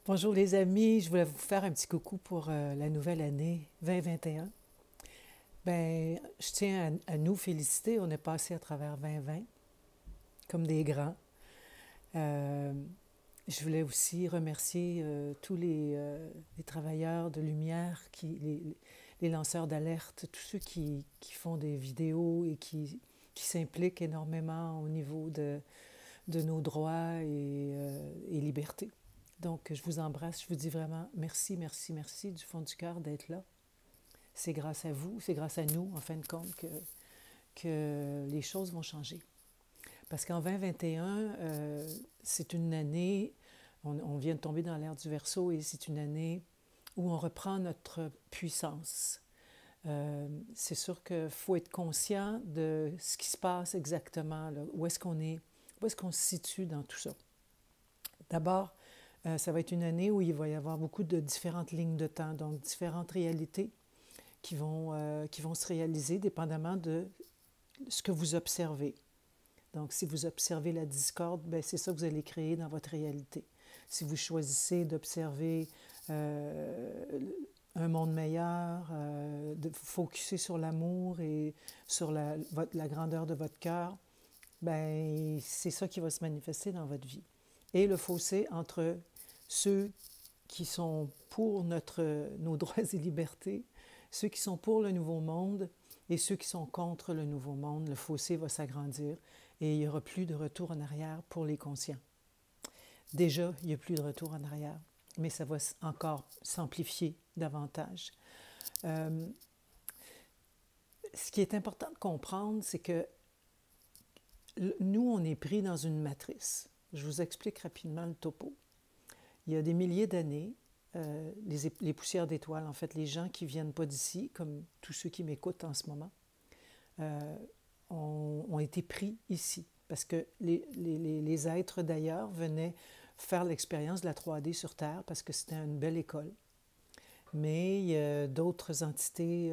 Bonjour les amis, je voulais vous faire un petit coucou pour la nouvelle année 2021. Ben, je tiens à nous féliciter, on est passé à travers 2020 comme des grands. Euh, je voulais aussi remercier tous les travailleurs de lumière, les lanceurs d'alerte, tous ceux qui font des vidéos et qui s'impliquent énormément au niveau de nos droits et libertés. Donc, je vous embrasse, je vous dis vraiment merci, merci, merci du fond du cœur d'être là. C'est grâce à vous, c'est grâce à nous, en fin de compte, que les choses vont changer. Parce qu'en 2021, c'est une année, on vient de tomber dans l'ère du Verseau et c'est une année où on reprend notre puissance. C'est sûr qu'il faut être conscient de ce qui se passe exactement, là, où est-ce qu'on se situe dans tout ça. D'abord, ça va être une année où il va y avoir beaucoup de différentes lignes de temps, donc différentes réalités qui vont se réaliser dépendamment de ce que vous observez. Donc, si vous observez la discorde, ben, c'est ça que vous allez créer dans votre réalité. Si vous choisissez d'observer euh, un monde meilleur, de vous focuser sur l'amour et sur la grandeur de votre cœur, ben, c'est ça qui va se manifester dans votre vie. Et le fossé entre ceux qui sont pour nos droits et libertés, ceux qui sont pour le nouveau monde et ceux qui sont contre le nouveau monde, le fossé va s'agrandir et il n'y aura plus de retour en arrière pour les conscients. Déjà, il n'y a plus de retour en arrière, mais ça va encore s'amplifier davantage. Euh, Ce qui est important de comprendre, c'est que nous, on est pris dans une matrice. Je vous explique rapidement le topo. Il y a des milliers d'années, les poussières d'étoiles, en fait, les gens qui ne viennent pas d'ici, comme tous ceux qui m'écoutent en ce moment, euh, ont été pris ici. Parce que les êtres d'ailleurs venaient faire l'expérience de la 3D sur Terre parce que c'était une belle école. Mais il y a d'autres entités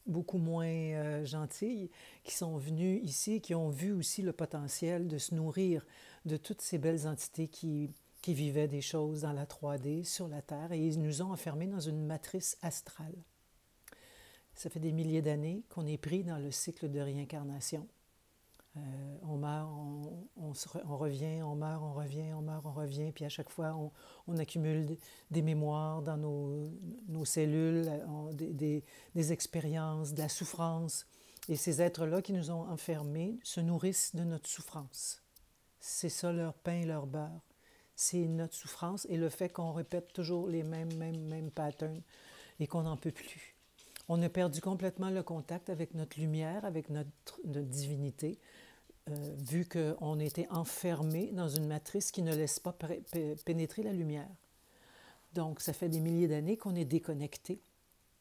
beaucoup moins gentilles qui sont venues ici et qui ont vu aussi le potentiel de se nourrir de toutes ces belles entités qui vivaient des choses dans la 3D sur la Terre et ils nous ont enfermés dans une matrice astrale. Ça fait des milliers d'années qu'on est pris dans le cycle de réincarnation. On meurt, on revient, on meurt, on revient, on meurt, on revient, puis à chaque fois, on accumule des mémoires dans nos cellules, des expériences, de la souffrance. Et ces êtres-là qui nous ont enfermés se nourrissent de notre souffrance. C'est ça leur pain et leur beurre. C'est notre souffrance et le fait qu'on répète toujours les mêmes patterns et qu'on n'en peut plus. On a perdu complètement le contact avec notre lumière, avec notre divinité, vu qu'on était enfermé dans une matrice qui ne laisse pas pénétrer la lumière. Donc, ça fait des milliers d'années qu'on est déconnecté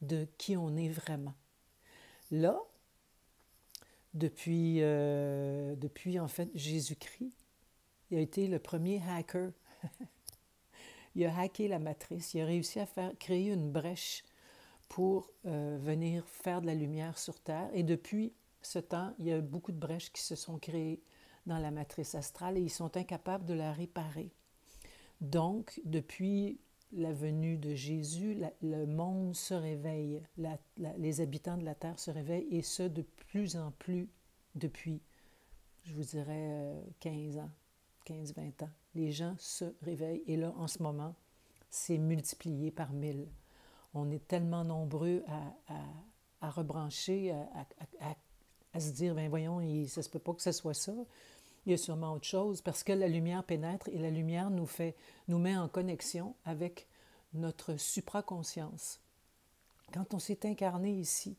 de qui on est vraiment. Là, depuis en fait Jésus-Christ, il a été le premier hacker. Il a hacké la matrice, il a réussi à créer une brèche pour venir faire de la lumière sur Terre. Et depuis ce temps, il y a beaucoup de brèches qui se sont créées dans la matrice astrale et ils sont incapables de la réparer. Donc, depuis la venue de Jésus, le monde se réveille, les habitants de la Terre se réveillent et ce, de plus en plus depuis, je vous dirais, 15 ans, 15-20 ans. Les gens se réveillent et là, en ce moment, c'est multiplié par 1000. On est tellement nombreux à rebrancher, à se dire, ben voyons, ça se peut pas que ce soit ça. Il y a sûrement autre chose, parce que la lumière pénètre et la lumière nous met en connexion avec notre supraconscience. Quand on s'est incarné ici,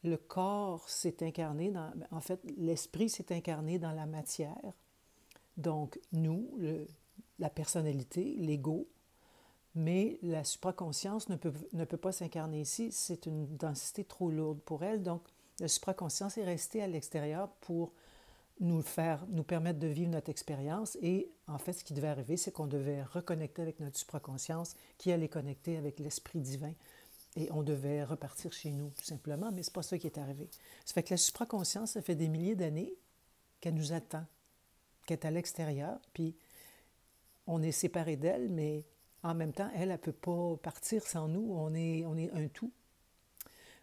le corps s'est incarné, en fait, l'esprit s'est incarné dans la matière. Donc, nous, la personnalité, l'ego, mais la supraconscience ne peut pas s'incarner ici. C'est une densité trop lourde pour elle. Donc, la supraconscience est restée à l'extérieur pour nous permettre de vivre notre expérience. Et en fait, ce qui devait arriver, c'est qu'on devait reconnecter avec notre supraconscience qui allait connecter avec l'esprit divin. Et on devait repartir chez nous, tout simplement, mais ce n'est pas ça qui est arrivé. Ça fait que la supraconscience, ça fait des milliers d'années qu'elle nous attend, qu'elle est à l'extérieur, puis on est séparés d'elle, mais en même temps, elle ne peut pas partir sans nous. On est un tout.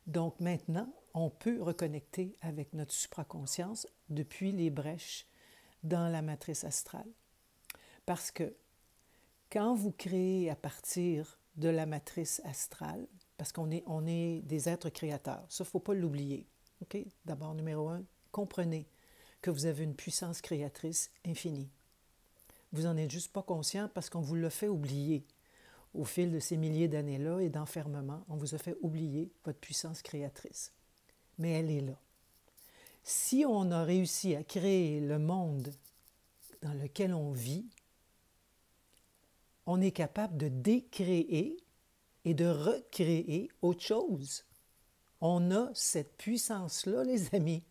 Donc maintenant, on peut reconnecter avec notre supraconscience depuis les brèches dans la matrice astrale. Parce que quand vous créez à partir de la matrice astrale, parce qu'on est des êtres créateurs, ça, il ne faut pas l'oublier. Okay? D'abord, numéro 1, comprenez que vous avez une puissance créatrice infinie. Vous n'en êtes juste pas conscient parce qu'on vous l'a fait oublier. Au fil de ces milliers d'années-là et d'enfermement, on vous a fait oublier votre puissance créatrice. Mais elle est là. Si on a réussi à créer le monde dans lequel on vit, on est capable de décréer et de recréer autre chose. On a cette puissance-là, les amis.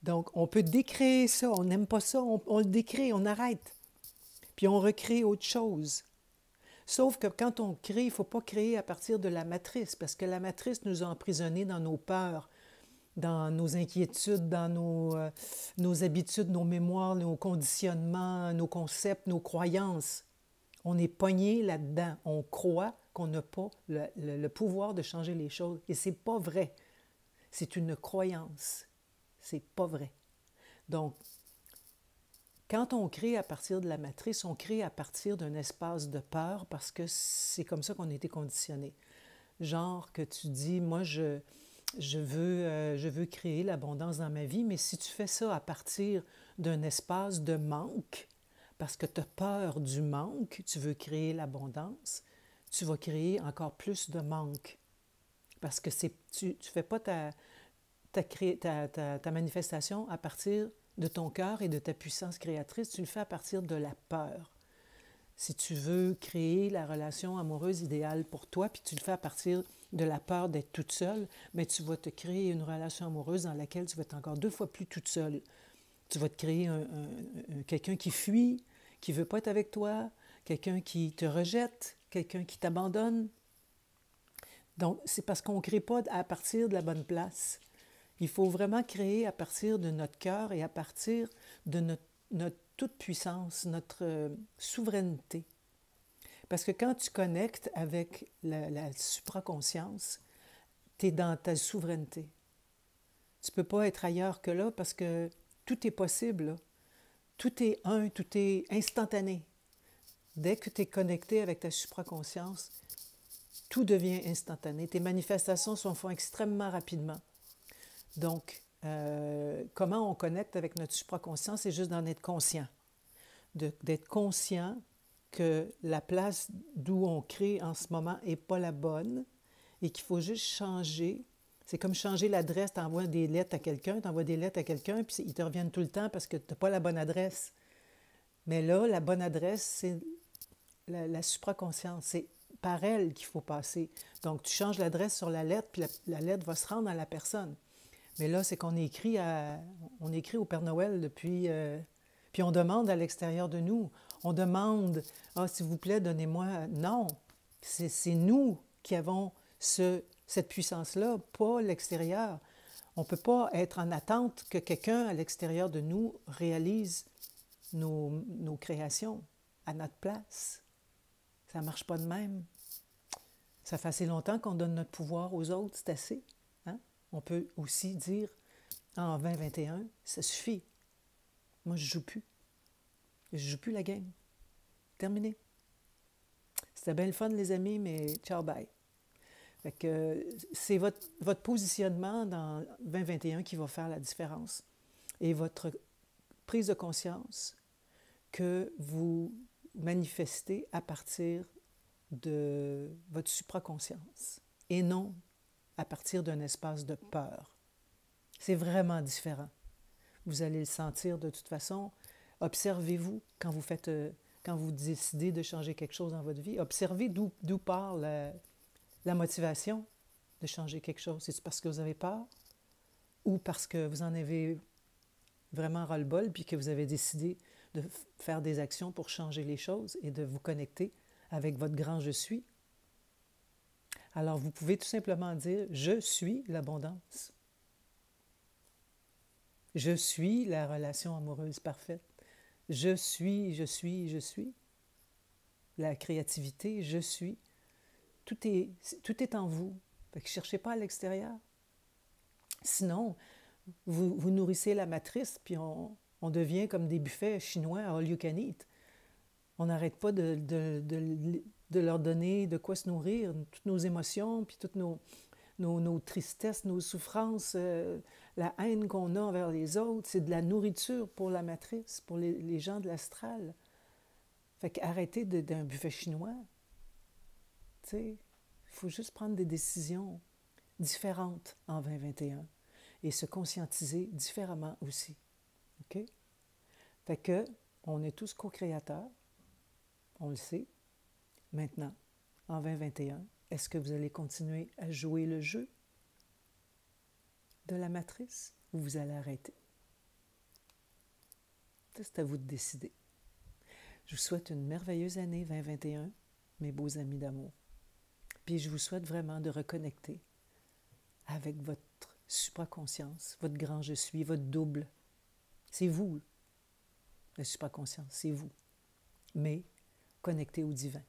Donc, on peut décréer ça. On n'aime pas ça, on le décrée, on arrête. Puis on recrée autre chose. Sauf que quand on crée, il ne faut pas créer à partir de la matrice, parce que la matrice nous a emprisonnés dans nos peurs, dans nos inquiétudes, dans nos habitudes, nos mémoires, nos conditionnements, nos concepts, nos croyances. On est pogné là-dedans. On croit qu'on n'a pas le pouvoir de changer les choses. Et ce n'est pas vrai. C'est une croyance. C'est pas vrai. Donc, quand on crée à partir de la matrice, on crée à partir d'un espace de peur parce que c'est comme ça qu'on a été conditionné. Genre que tu dis, moi, je veux créer l'abondance dans ma vie, mais si tu fais ça à partir d'un espace de manque, parce que tu as peur du manque, tu veux créer l'abondance, tu vas créer encore plus de manque. Parce que tu ne fais pas ta manifestation à partir de ton cœur et de ta puissance créatrice, tu le fais à partir de la peur. Si tu veux créer la relation amoureuse idéale pour toi, puis tu le fais à partir de la peur d'être toute seule, mais tu vas te créer une relation amoureuse dans laquelle tu vas être encore 2 fois plus toute seule. Tu vas te créer quelqu'un qui fuit, qui ne veut pas être avec toi, quelqu'un qui te rejette, quelqu'un qui t'abandonne. Donc, c'est parce qu'on ne crée pas à partir de la bonne place. Il faut vraiment créer à partir de notre cœur et à partir de notre toute-puissance, notre souveraineté. Parce que quand tu connectes avec la supraconscience, tu es dans ta souveraineté. Tu ne peux pas être ailleurs que là parce que tout est possible. Là. Tout est tout est instantané. Dès que tu es connecté avec ta supraconscience, tout devient instantané. Tes manifestations se font extrêmement rapidement. Donc, comment on connecte avec notre supraconscience, c'est juste d'en être conscient. D'être conscient que la place d'où on crée en ce moment n'est pas la bonne et qu'il faut juste changer. C'est comme changer l'adresse, tu envoies des lettres à quelqu'un, puis ils te reviennent tout le temps parce que tu n'as pas la bonne adresse. Mais là, la bonne adresse, c'est la supraconscience. C'est par elle qu'il faut passer. Donc, tu changes l'adresse sur la lettre, puis la lettre va se rendre à la personne. Mais là, c'est qu'on écrit au Père Noël depuis... puis on demande à l'extérieur de nous. On demande, « Ah, s'il vous plaît, donnez-moi... » Non, c'est nous qui avons cette puissance-là, pas l'extérieur. On ne peut pas être en attente que quelqu'un à l'extérieur de nous réalise nos créations à notre place. Ça ne marche pas de même. Ça fait assez longtemps qu'on donne notre pouvoir aux autres, c'est assez. Hein? On peut aussi dire, en 2021, ça suffit. Moi, je ne joue plus. Je ne joue plus la game. Terminé. C'était bien le fun, les amis, mais ciao, bye. Fait que c'est votre positionnement dans 2021 qui va faire la différence. Et votre prise de conscience que vous manifestez à partir de votre supraconscience et non à partir d'un espace de peur. C'est vraiment différent. Vous allez le sentir de toute façon. Observez-vous quand vous décidez de changer quelque chose dans votre vie. Observez d'où part la motivation de changer quelque chose. C'est parce que vous avez peur ou parce que vous en avez vraiment ras-le-bol puis que vous avez décidé de faire des actions pour changer les choses et de vous connecter avec votre grand « je suis ». Alors, vous pouvez tout simplement dire « je suis l'abondance ». Je suis la relation amoureuse parfaite. Je suis, je suis, je suis. la créativité, je suis. Tout est en vous. Fait que ne cherchez pas à l'extérieur. Sinon, vous nourrissez la matrice, puis on devient comme des buffets chinois à all you can eat. On n'arrête pas de leur donner de quoi se nourrir, toutes nos émotions, puis toutes nos tristesses, nos souffrances, la haine qu'on a envers les autres. C'est de la nourriture pour la matrice, pour les gens de l'astral. Fait qu'arrêtez d'un buffet chinois. Tu sais, il faut juste prendre des décisions différentes en 2021 et se conscientiser différemment aussi. OK? Fait que, on est tous co-créateurs, on le sait. Maintenant, en 2021, est-ce que vous allez continuer à jouer le jeu de la matrice ou vous allez arrêter? C'est à vous de décider. Je vous souhaite une merveilleuse année 2021, mes beaux amis d'amour. Puis je vous souhaite vraiment de reconnecter avec votre supraconscience, votre grand je suis, votre double. C'est vous, la supraconscience, c'est vous. Mais connecté au divin.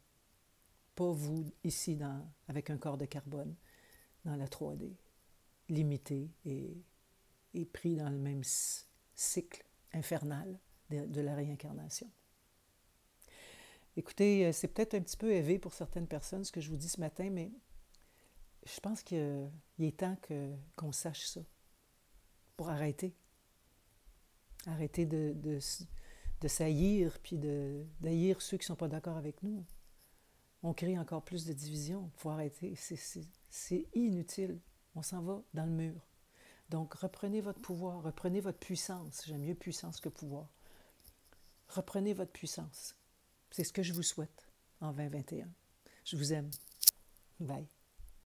Pas vous ici avec un corps de carbone, dans la 3D, limité et pris dans le même cycle infernal de la réincarnation. Écoutez, c'est peut-être un petit peu élevé pour certaines personnes ce que je vous dis ce matin, mais je pense qu'il est temps qu'on sache ça pour arrêter. Arrêter de s'haïr puis d'haïr ceux qui ne sont pas d'accord avec nous. On crée encore plus de divisions. Il faut arrêter. C'est inutile. On s'en va dans le mur. Donc, reprenez votre pouvoir, reprenez votre puissance. J'aime mieux puissance que pouvoir. Reprenez votre puissance. C'est ce que je vous souhaite en 2021. Je vous aime. Bye.